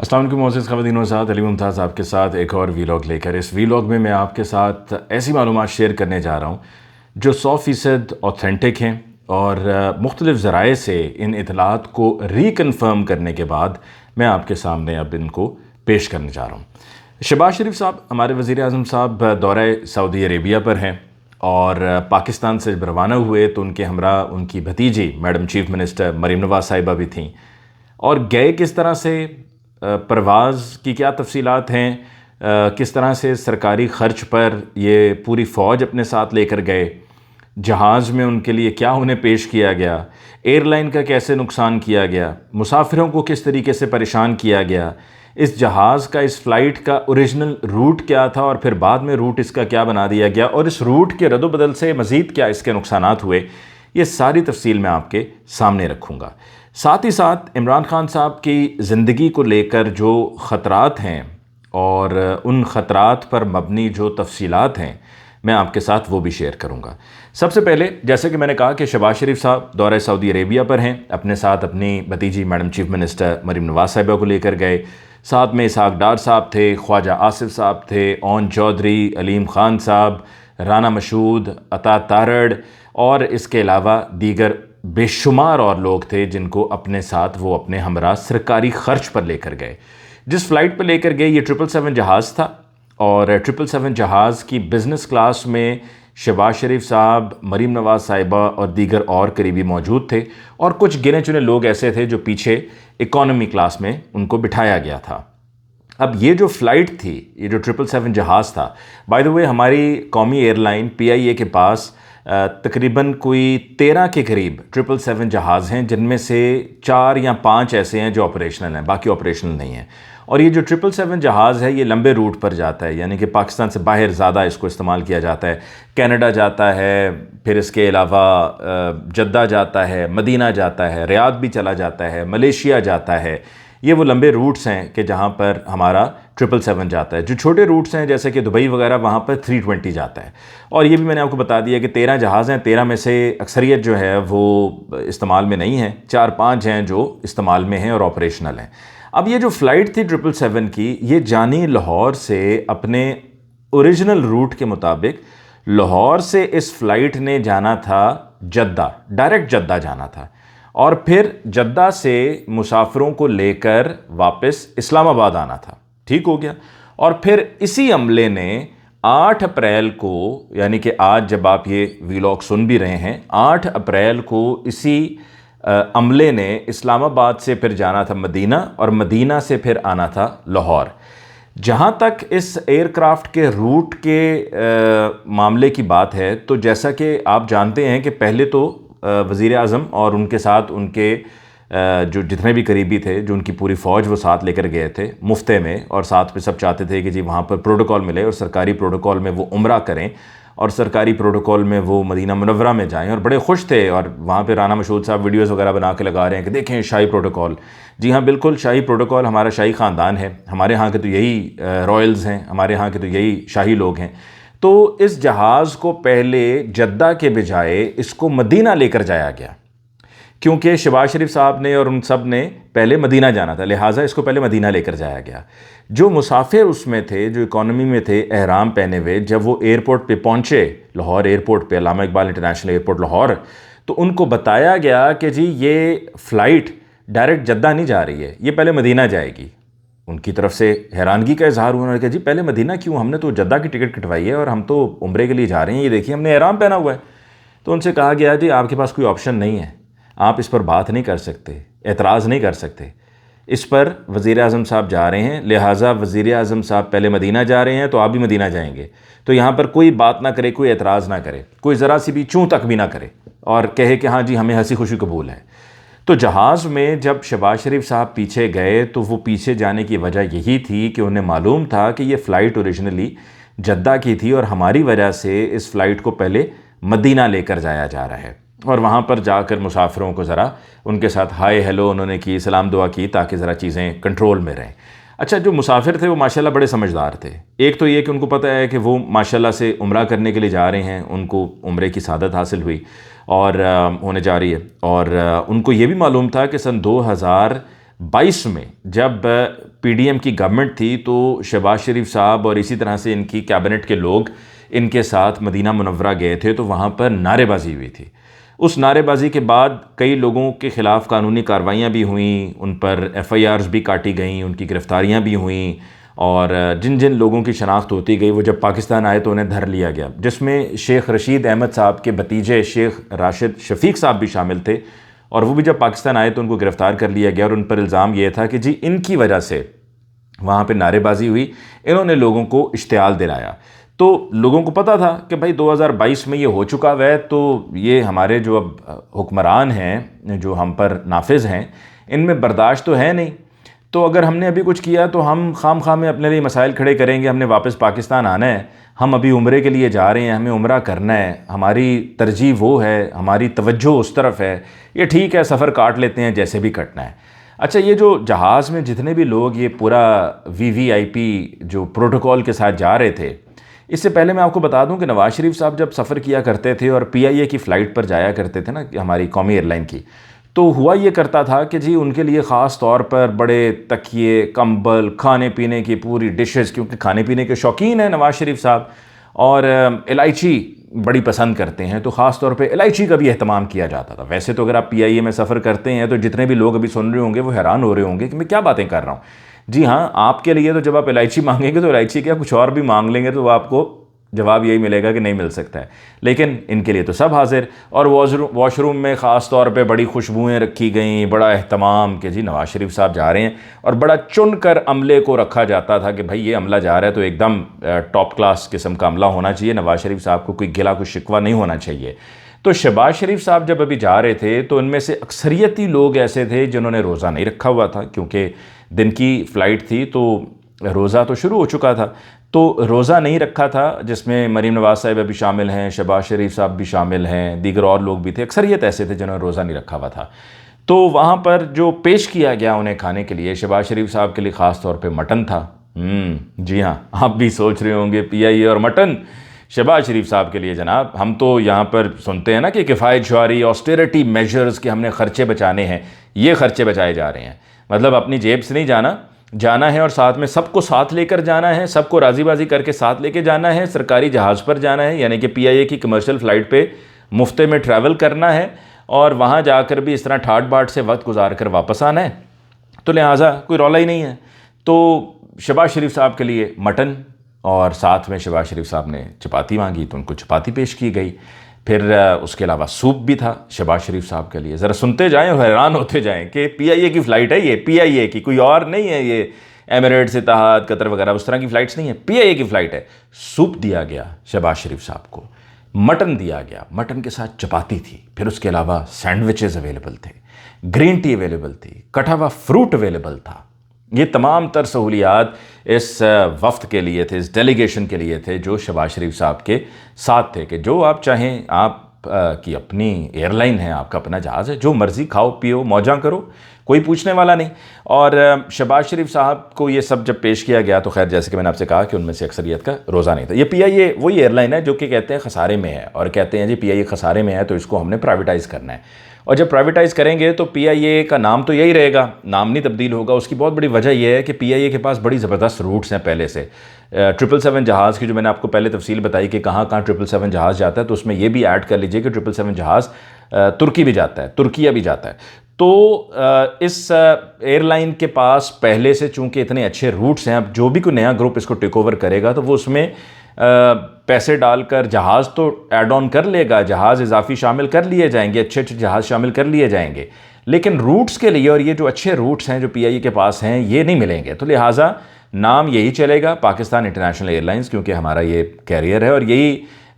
अस्सलाम वालेकुम मोअज़्ज़िज़ ख़वातीन व हज़रात, अली मुमताज़ आपके साथ एक और वीलॉग लेकर। इस वीलॉग में मैं आपके साथ ऐसी मालूमात शेयर करने जा रहा हूँ जो 100% ऑथेंटिक हैं और मुख्तलिफ़ ज़राए से इन इतलात को रीकन्फर्म करने के बाद मैं आपके सामने अब इनको पेश करने जा रहा हूँ। शहबाज शरीफ साहब, हमारे वज़ीर आज़म साहब दौरे सऊदी अरेबिया पर हैं और पाकिस्तान से जब रवाना हुए तो उनके हमरा उनकी भतीजी मैडम चीफ़ मिनिस्टर मरीम नवाज़ साहिबा भी थीं। और गए किस तरह से, परवाज़ की क्या तफसीलात हैं, किस तरह से सरकारी ख़र्च पर ये पूरी फ़ौज अपने साथ लेकर गए, जहाज़ में उनके लिए क्या उन्हें पेश किया गया, एयरलाइन का कैसे नुकसान किया गया, मुसाफिरों को किस तरीके से परेशान किया गया, इस जहाज़ का, इस फ़्लाइट का ओरिजिनल रूट क्या था और फिर बाद में रूट इसका क्या बना दिया गया और इस रूट के रद्द-बदल से मज़ीद क्या इसके नुकसानात हुए, ये सारी तफसील मैं आपके सामने रखूँगा। साथ ही साथ इमरान खान साहब की ज़िंदगी को लेकर जो ख़तरात हैं और उन ख़तरात पर मबनी जो तफसीलात हैं मैं आपके साथ वो भी शेयर करूँगा। सबसे पहले, जैसे कि मैंने कहा कि शहबाज शरीफ साहब दौरे सऊदी अरेबिया पर हैं, अपने साथ अपनी भतीजी मैडम चीफ़ मिनिस्टर मरीम नवाज़ साहिबा को लेकर गए। साथ में इसहाक डार साहब थे, ख्वाजा आसिफ साहब थे, ओन चौधरी, अलीम ख़ान साहब, राना मशहूद, अता तारड़ और इसके अलावा दीगर बेशुमार और लोग थे जिनको अपने साथ वो अपने हमरा सरकारी ख़र्च पर लेकर गए। जिस फ़्लाइट पर लेकर गए ये 777 जहाज़ था और 777 जहाज़ की बिज़नेस क्लास में शहबाज शरीफ साहब, मरीम नवाज़ साहिबा और दीगर और करीबी मौजूद थे और कुछ गिने चुने लोग ऐसे थे जो पीछे इकॉनमी क्लास में उनको बिठाया गया था। अब ये जो फ़्लाइट थी, ये जो 777 जहाज़ था, बाय द वे हमारी कौमी एयरलाइन PIA के पास तकरीबन कोई 13 के करीब 777 जहाज़ हैं, जिनमें से 4 या 5 ऐसे हैं जो ऑपरेशनल हैं, बाकी ऑपरेशनल नहीं हैं। और ये जो 777 जहाज़ है ये लंबे रूट पर जाता है, यानी कि पाकिस्तान से बाहर ज़्यादा इसको इस्तेमाल किया जाता है। कनाडा जाता है, फिर इसके अलावा जद्दा जाता है, मदीना जाता है, रियाद भी चला जाता है, मलेशिया जाता है। ये वो लंबे रूट्स हैं कि जहाँ पर हमारा 777 जाता है। जो छोटे रूट्स हैं जैसे कि दुबई वगैरह, वहाँ पर 320 जाता है। और ये भी मैंने आपको बता दिया कि 13 जहाज़ हैं, 13 में से अक्सरियत जो है वो इस्तेमाल में नहीं है, 4-5 हैं जो इस्तेमाल में हैं और ऑपरेशनल हैं। अब ये जो फ़्लाइट थी 777 की, ये जानी लाहौर से अपने ओरिजिनल रूट के मुताबिक लाहौर से इस फ़्लाइट ने जाना था जद्दा, डायरेक्ट जद्दा जाना था और फिर जद्दा से मुसाफिरों को लेकर वापस इस्लामाबाद आना था। ठीक हो गया। और फिर इसी अमले ने 8 अप्रैल को, यानी कि आज जब आप ये वीलॉग सुन भी रहे हैं, 8 अप्रैल को इसी अमले ने इस्लामाबाद से फिर जाना था मदीना और मदीना से फिर आना था लाहौर। जहाँ तक इस एयरक्राफ्ट के रूट के मामले की बात है, तो जैसा कि आप जानते हैं कि पहले तो वज़ीर आज़म और उनके साथ उनके जो जितने भी करीबी थे, जो उनकी पूरी फ़ौज वो साथ लेकर गए थे मुफ्ते में, और साथ में सब चाहते थे कि जी वहाँ पर प्रोटोकॉल मिले और सरकारी प्रोटोकॉल में वो उम्रा करें और सरकारी प्रोटोकॉल में वो मदीना मुनव्वरा में जाएं और बड़े खुश थे। और वहाँ पे राना मशहूद साहब वीडियोज़ वगैरह बना के लगा रहे हैं कि देखें शाही प्रोटोकॉल। जी हाँ, बिल्कुल शाही प्रोटोकॉल, हमारा शाही ख़ानदान है, हमारे यहाँ के तो यही रॉयल्स हैं, हमारे यहाँ के तो यही शाही लोग हैं। तो इस जहाज़ को पहले जद्दा के बजाय इसको मदीना लेकर जाया गया, क्योंकि शहबाज शरीफ साहब ने और उन सब ने पहले मदीना जाना था, लिहाजा इसको पहले मदीना लेकर जाया गया। जो मुसाफिर उसमें थे, जो इकॉनमी में थे एहराम पहने हुए, जब वो एयरपोर्ट पे पहुँचे, लाहौर एयरपोर्ट पे, अल्लामा इकबाल इंटरनेशनल एयरपोर्ट लाहौर, तो उनको बताया गया कि जी ये फ़्लाइट डायरेक्ट जद्दा नहीं जा रही है, ये पहले मदीना जाएगी। उनकी तरफ से हैरानगी का इजहार हुआ कि जी पहले मदीना क्यों, हमने तो जद्दा की टिकट कटवाई है और हम तो उम्रे के लिए जा रहे हैं, ये देखिए हमने एहराम पहना हुआ है। तो उनसे कहा गया जी आपके पास कोई ऑप्शन नहीं है, आप इस पर बात नहीं कर सकते, एतराज़ नहीं कर सकते, इस पर वज़ीर आज़म साहब जा रहे हैं, लिहाजा वज़ीर आज़म साहब पहले मदीना जा रहे हैं तो आप भी मदीना जाएंगे। तो यहाँ पर कोई बात ना करे, कोई एतराज़ ना करे, कोई ज़रा सी भी चूँ तक भी ना करे और कहे कि हाँ जी हमें हंसी खुशी कबूल है। तो जहाज़ में जब शहबाज शरीफ साहब पीछे गए तो वो पीछे जाने की वजह यही थी कि उन्हें मालूम था कि ये फ़्लाइट ओरिजिनली जद्दा की थी और हमारी वजह से इस फ़्लाइट को पहले मदीना लेकर जाया जा रहा है। और वहाँ पर जाकर मुसाफिरों को ज़रा उनके साथ हाय हेलो उन्होंने की, सलाम दुआ की, ताकि ज़रा चीज़ें कंट्रोल में रहें। अच्छा, जो मुसाफिर थे वो माशाल्लाह बड़े समझदार थे। एक तो ये कि उनको पता है कि वो माशाल्लाह से उम्रा करने के लिए जा रहे हैं, उनको उम्रे की सादत हासिल हुई और होने जा रही है। और उनको ये भी मालूम था कि सन 2022 में जब पीडीएम की गवर्नमेंट थी तो शहबाज शरीफ साहब और इसी तरह से इनकी कैबिनेट के लोग इनके साथ मदीना मुनव्वरा गए थे, तो वहाँ पर नारेबाजी हुई थी। उस नारेबाजी के बाद कई लोगों के ख़िलाफ़ कानूनी कार्रवाइयाँ भी हुईं, उन पर एफआईआर्स भी काटी गईं, उनकी गिरफ़्तारियाँ भी हुईं, और जिन जिन लोगों की शनाख्त होती गई वो जब पाकिस्तान आए तो उन्हें धर लिया गया, जिसमें शेख रशीद अहमद साहब के भतीजे शेख राशिद शफीक साहब भी शामिल थे। और वो भी जब पाकिस्तान आए तो उनको गिरफ़्तार कर लिया गया और उन पर इल्ज़ाम ये था कि जी इनकी वजह से वहाँ पे नारेबाजी हुई, इन्होंने लोगों को इश्तियाल दिलाया। तो लोगों को पता था कि भाई 2022 में ये हो चुका है, तो ये हमारे जो अब हुक्मरान हैं जो हम पर नाफिज हैं, इनमें बर्दाश्त तो है नहीं। तो अगर हमने अभी कुछ किया तो हम खाम में अपने लिए मसाइल खड़े करेंगे, हमने वापस पाकिस्तान आना है, हम अभी उम्रे के लिए जा रहे हैं, हमें उम्रा करना है, हमारी तरजीह वो है, हमारी तवज्जो उस तरफ है, ये ठीक है सफ़र काट लेते हैं जैसे भी कटना है। अच्छा, ये जो जहाज़ में जितने भी लोग ये पूरा वीवीआईपी जो प्रोटोकॉल के साथ जा रहे थे, इससे पहले मैं आपको बता दूं कि नवाज़ शरीफ साहब जब सफ़र किया करते थे और पीआईए की फ़्लाइट पर जाया करते थे ना, हमारी कौमी एयरलाइन की, तो हुआ ये करता था कि जी उनके लिए ख़ास तौर पर बड़े तकिए, कंबल, खाने पीने की पूरी डिशेस, क्योंकि खाने पीने के शौकीन हैं नवाज़ शरीफ साहब, और इलायची बड़ी पसंद करते हैं, तो ख़ास तौर पे इलायची का भी अहतमाम किया जाता था। वैसे तो अगर आप पीआईए में सफ़र करते हैं तो जितने भी लोग अभी सुन रहे होंगे वो हैरान हो रहे होंगे कि मैं क्या बातें कर रहा हूँ। जी हाँ, आपके लिए तो जब आप इलायची मांगेंगे तो इलायची क्या कुछ और भी मांग लेंगे तो आपको जवाब यही मिलेगा कि नहीं मिल सकता है। लेकिन इनके लिए तो सब हाजिर, और वॉशरूम में ख़ास तौर पे बड़ी खुशबुएं रखी गई, बड़ा एहतमाम कि जी नवाज़ शरीफ साहब जा रहे हैं, और बड़ा चुन कर अमले को रखा जाता था कि भाई ये अमला जा रहा है तो एकदम टॉप क्लास किस्म का अमला होना चाहिए, नवाज़ शरीफ साहब को कोई गिला कोई शिकवा नहीं होना चाहिए। तो शहबाज शरीफ साहब जब अभी जा रहे थे तो इनमें से अक्सरियती लोग ऐसे थे जिन्होंने रोज़ा नहीं रखा हुआ था, क्योंकि दिन की फ़्लाइट थी तो रोज़ा तो शुरू हो चुका था, तो रोज़ा नहीं रखा था, जिसमें मरीम नवाज़ साहिब भी शामिल हैं, शहबाज शरीफ साहब भी शामिल हैं, दीगर और लोग भी थे। अक्सरियत ऐसे थे जिन्होंने रोज़ा नहीं रखा हुआ था। तो वहाँ पर जो पेश किया गया उन्हें खाने के लिए, शहबाज शरीफ साहब के लिए ख़ास तौर पे मटन था। जी हाँ, आप भी सोच रहे होंगे पीआईए और मटन शहबाज शरीफ साहब के लिए। जनाब, हम तो यहाँ पर सुनते हैं ना कि किफ़ायत शुआरी, ऑस्टेरिटी मेजर्स के हमने ख़र्चे बचाने हैं, ये ख़र्चे बचाए जा रहे हैं। मतलब अपनी जेब से नहीं जाना है और साथ में सबको साथ लेकर जाना है, सबको राज़ीबाजी करके साथ लेके जाना है, सरकारी जहाज़ पर जाना है, यानी कि पीआईए की कमर्शियल फ़्लाइट पे मुफ्ते में ट्रैवल करना है, और वहाँ जाकर भी इस तरह ठाट बाट से वक्त गुजार कर वापस आना है। तो लिहाजा कोई रौला ही नहीं है। तो शहबाज शरीफ साहब के लिए मटन, और साथ में शहबाज शरीफ साहब ने चपाती मांगी तो उनको चपाती पेश की गई। फिर उसके अलावा सूप भी था शहबाज शरीफ साहब के लिए। ज़रा सुनते जाएं और हैरान होते जाएं कि पीआईए की फ़्लाइट है ये, पीआईए की, कोई और नहीं है ये, एमिरेट्स, इत्तेहाद, कतर वगैरह उस तरह की फ़्लाइट्स नहीं है, पीआईए की फ़्लाइट है। सूप दिया गया शहबाज शरीफ साहब को, मटन दिया गया, मटन के साथ चपाती थी, फिर उसके अलावा सैंडविचेज़ अवेलेबल थे, ग्रीन टी अवेलेबल थी, कटा हुआ फ्रूट अवेलेबल था। ये तमाम तर सहूलियात इस वफ़द के लिए थे, इस डेलीगेशन के लिए थे जो शहबाज शरीफ साहब के साथ थे, कि जो आप चाहें, आप की अपनी एयरलाइन है, आपका अपना जहाज़ है, जो मर्ज़ी खाओ पियो मौजा करो, कोई पूछने वाला नहीं। और शहबाज शरीफ साहब को ये सब जब पेश किया गया तो खैर जैसे कि मैंने आपसे कहा कि उनमें से अक्सरियत का रोज़ा नहीं था। ये पीआईए वही एयरलाइन है जो कि कहते हैं खसारे में है, और कहते हैं जी पीआईए खसारे में है तो इसको हमने प्राइवेटाइज़ करना है, और जब प्राइवेटाइज़ करेंगे तो पीआईए का नाम तो यही रहेगा, नाम नहीं तब्दील होगा। उसकी बहुत बड़ी वजह यह है कि पीआईए के पास बड़ी ज़बरदस्त रूट्स हैं पहले से। 777 जहाज़ की जो मैंने आपको पहले तफसील बताई कि कहाँ कहाँ 777 जहाज़ जाता है, तो उसमें ये भी ऐड कर लीजिए कि 777 जहाज़ तुर्की भी जाता है, तुर्किया भी जाता है। तो इस एयरलाइन के पास पहले से चूँकि इतने अच्छे रूट्स हैं, अब जो भी कोई नया ग्रुप इसको टेक ओवर करेगा तो वो उसमें पैसे डालकर जहाज़ तो ऐड ऑन कर लेगा, जहाज़ इजाफी शामिल कर लिए जाएंगे, अच्छे अच्छे जहाज़ शामिल कर लिए जाएंगे, लेकिन रूट्स के लिए, और ये जो अच्छे रूट्स हैं जो पीआईए के पास हैं, ये नहीं मिलेंगे। तो लिहाजा नाम यही चलेगा, पाकिस्तान इंटरनेशनल एयरलाइंस, क्योंकि हमारा ये कैरियर है। और यही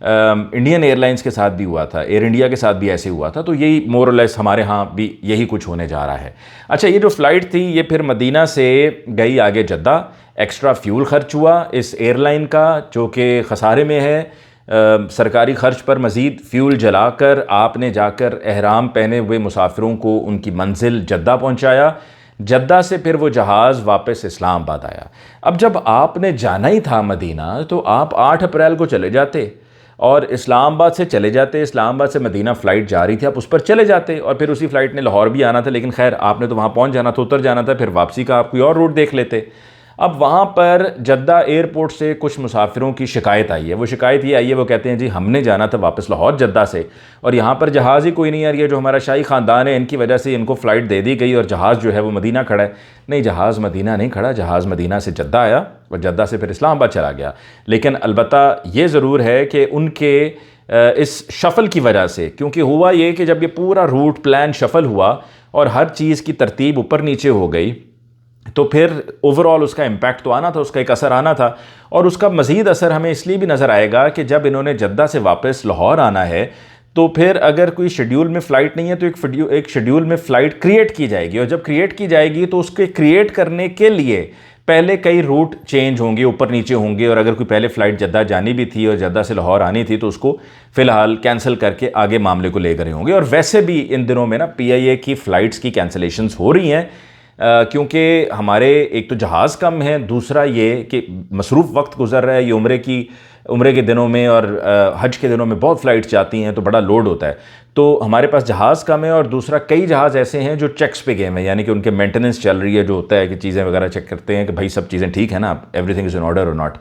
इंडियन एयरलाइंस के साथ भी हुआ था, एयर इंडिया के साथ भी ऐसे हुआ था, तो यही मोर और लेस हमारे यहाँ भी यही कुछ होने जा रहा है। अच्छा, ये जो फ़्लाइट थी ये फिर मदीना से गई आगे जद्दा, एक्स्ट्रा फ्यूल खर्च हुआ इस एयरलाइन का जो कि खसारे में है। सरकारी ख़र्च पर मज़ीद फ्यूल जलाकर आपने जाकर एहराम पहने हुए मुसाफिरों को उनकी मंजिल जद्दा पहुँचाया, जद्दा से फिर वो जहाज़ वापस इस्लामाबाद आया। अब जब आपने जाना ही था मदीना तो आप 8 अप्रैल को चले जाते, और इस्लामाबाद से चले जाते, इस्लामाबाद से मदीना फ़्लाइट जा रही थी, आप उस पर चले जाते और फिर उसी फ़्लाइट ने लाहौर भी आना था, लेकिन खैर आपने तो वहाँ पहुँच जाना था, उतर जाना था, फिर वापसी का आप कोई और रूट देख लेते। अब वहाँ पर जद्दा एयरपोर्ट से कुछ मुसाफिरों की शिकायत आई है। वो शिकायत ये आई है, वो कहते हैं जी हमने जाना था वापस लाहौर जद्दा से, और यहाँ पर जहाज़ ही कोई नहीं आ रही है, जो हमारा शाही ख़ानदान है इनकी वजह से इनको फ़्लाइट दे दी गई और जहाज़ जो है वो मदीना खड़ा है। नहीं, जहाज़ मदीना नहीं खड़ा, जहाज़ मदीना से जद्दा आया और जद्दा से फिर इस्लामाबाद चला गया। लेकिन अलबत्ता ये ज़रूर है कि उनके इस शफ़ल की वजह से, क्योंकि हुआ ये कि जब ये पूरा रूट प्लान शफ़ल हुआ और हर चीज़ की तरतीब ऊपर नीचे हो गई, तो फिर ओवरऑल उसका इम्पैक्ट तो आना था, उसका एक असर आना था। और उसका मज़ीद असर हमें इसलिए भी नज़र आएगा कि जब इन्होंने जद्दा से वापस लाहौर आना है, तो फिर अगर कोई शेड्यूल में फ़्लाइट नहीं है तो एक शेड्यूल में फ़्लाइट क्रिएट की जाएगी, और जब क्रिएट की जाएगी तो उसके क्रिएट करने के लिए पहले कई रूट चेंज होंगे, ऊपर नीचे होंगे, और अगर कोई पहले फ़्लाइट जद्दा जानी भी थी और जद्दा से लाहौर आनी थी तो उसको फ़िलहाल कैंसिल करके आगे मामले को लेकर होंगे। और वैसे भी इन दिनों में ना PIA की फ़्लाइट्स की कैंसलेशंस हो रही हैं, क्योंकि हमारे एक तो जहाज़ कम है, दूसरा ये कि मसरूफ़ वक्त गुजर रहा है, ये उम्रे के दिनों में और हज के दिनों में बहुत फ़्लाइट्स जाती हैं तो बड़ा लोड होता है, तो हमारे पास जहाज़ कम है। और दूसरा कई जहाज़ ऐसे हैं जो चेक्स पे गए हैं, यानी कि उनके मेंटेनेंस चल रही है, जो होता है कि चीज़ें वगैरह चेक करते हैं कि भाई सब चीज़ें ठीक है ना, एवरीथिंग इज़ इन ऑर्डर और नॉट,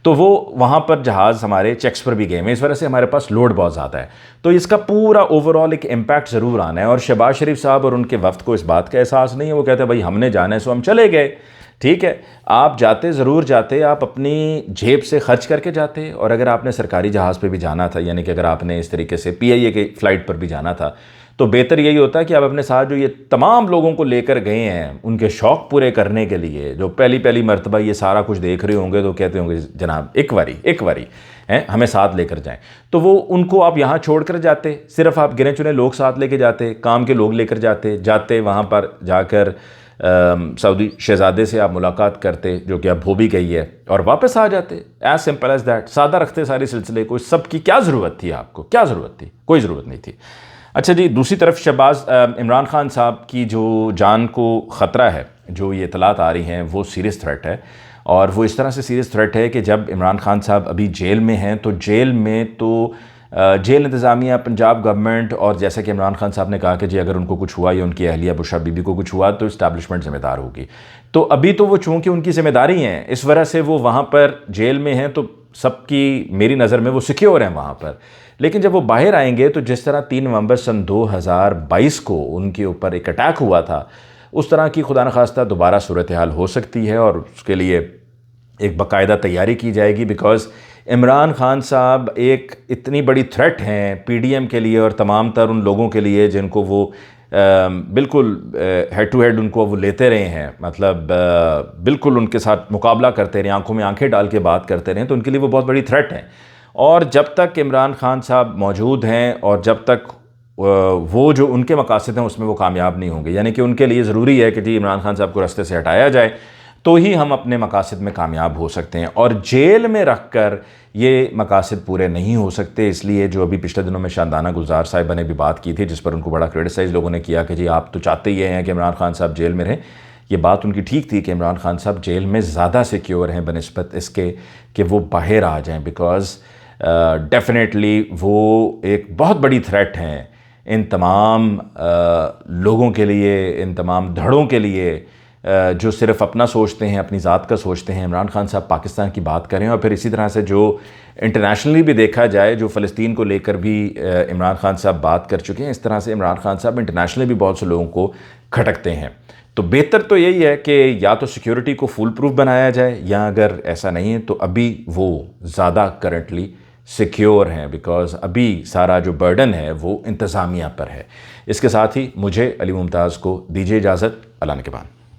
तो वो वहाँ पर जहाज़ हमारे चेक्स पर भी गए हैं। इस वजह से हमारे पास लोड बहुत ज़्यादा है, तो इसका पूरा ओवरऑल एक इम्पैक्ट ज़रूर आना है। और शहबाज शरीफ साहब और उनके वफ्द को इस बात का एहसास नहीं है, वो कहते हैं भाई हमने जाना है सो हम चले गए। ठीक है, आप जाते ज़रूर जाते, आप अपनी जेब से खर्च करके जाते, और अगर आपने सरकारी जहाज़ पे भी जाना था, यानी कि अगर आपने इस तरीके से PIA के फ़्लाइट पर भी जाना था, तो बेहतर यही होता है कि आप अपने साथ जो ये तमाम लोगों को लेकर गए हैं उनके शौक़ पूरे करने के लिए, जो पहली मर्तबा ये सारा कुछ देख रहे होंगे तो कहते होंगे जनाब एक बारी हैं हमें साथ लेकर जाएं, तो वो उनको आप यहाँ छोड़ कर जाते, सिर्फ आप गिने चुने लोग साथ लेके जाते, काम के लोग लेकर जाते वहाँ पर जाकर सऊदी शहज़ादे से आप मुलाकात करते, जो कि अब हो भी गई है, और वापस आ जाते। एज सिंपल एज दैट, सादा रखते सारे सिलसिले को। सब की क्या ज़रूरत थी, आपको क्या ज़रूरत थी? कोई ज़रूरत नहीं थी। अच्छा जी, दूसरी तरफ शहबाज इमरान खान साहब की जो जान को ख़तरा है, जो ये इतलात आ रही हैं, वो सीरियस थ्रेट है, और वो इस तरह से सीरियस थ्रेट है कि जब इमरान खान साहब अभी जेल में हैं, तो जेल में तो जेल इंतज़ामिया, पंजाब गवर्नमेंट, और जैसा कि इमरान खान साहब ने कहा कि जी अगर उनको कुछ हुआ या उनकी अहलिया बुशरा बीबी को कुछ हुआ तो इस्टेब्लिशमेंट ज़िम्मेदार होगी। तो अभी तो वो चूँकि उनकी ज़िम्मेदारी हैं, इस वजह से वो वहाँ पर जेल में हैं, तो सबकी मेरी नज़र में वो सिक्योर हैं वहाँ पर। लेकिन जब वो बाहर आएंगे तो जिस तरह 3 नवंबर सन 2022 को उनके ऊपर एक अटैक हुआ था, उस तरह की खुदा न खास्ता दोबारा सूरत हाल हो सकती है, और उसके लिए एक बाकायदा तैयारी की जाएगी। बिकॉज़ इमरान खान साहब एक इतनी बड़ी थ्रेट हैं PDM के लिए और तमाम तर उन लोगों के लिए जिनको वो बिल्कुल हेड टू हेड उनको वो लेते रहे हैं, मतलब बिल्कुल उनके साथ मुकाबला करते रहे, आंखों में आंखें डाल के बात करते रहे, तो उनके लिए वो बहुत बड़ी थ्रेट है। और जब तक इमरान खान साहब मौजूद हैं और जब तक वो जो उनके मकासद हैं उसमें वो कामयाब नहीं होंगे, यानी कि उनके लिए ज़रूरी है कि जी इमरान खान साहब को रास्ते से हटाया जाए, तो ही हम अपने मकासद में कामयाब हो सकते हैं। और जेल में रख कर ये मकासद पूरे नहीं हो सकते। इसलिए जो अभी पिछले दिनों में शानदाना गुलजार साहिबा ने भी बात की थी, जिस पर उनको बड़ा क्रिटिसाइज़ लोगों ने किया कि जी आप तो चाहते ही हैं कि इमरान खान साहब जेल में रहें। ये बात उनकी ठीक थी कि इमरान खान साहब जेल में ज़्यादा सिक्योर हैं बनिस्बत इसके कि वो बाहर आ जाएँ, बिकॉज़ डेफिनेटली वो एक बहुत बड़ी थ्रेट हैं इन तमाम लोगों के लिए, इन तमाम धड़ों के लिए जो सिर्फ अपना सोचते हैं, अपनी ज़ात का सोचते हैं। इमरान खान साहब पाकिस्तान की बात करें, और फिर इसी तरह से जो इंटरनेशनली भी देखा जाए, जो फ़लस्तीन को लेकर भी इमरान खान साहब बात कर चुके हैं, इस तरह से इमरान खान साहब इंटरनेशनली भी बहुत से लोगों को खटकते हैं। तो बेहतर तो यही है कि या तो सिक्योरिटी को फुल प्रूफ बनाया जाए, या अगर ऐसा नहीं है तो अभी वो ज़्यादा करंटली सिक्योर हैं, बिकॉज़ अभी सारा जो बर्डन है वो इंतज़ामिया पर है। इसके साथ ही मुझे अली मुमताज़ को दीजिए इजाज़त। अल्लाह ने के बाद।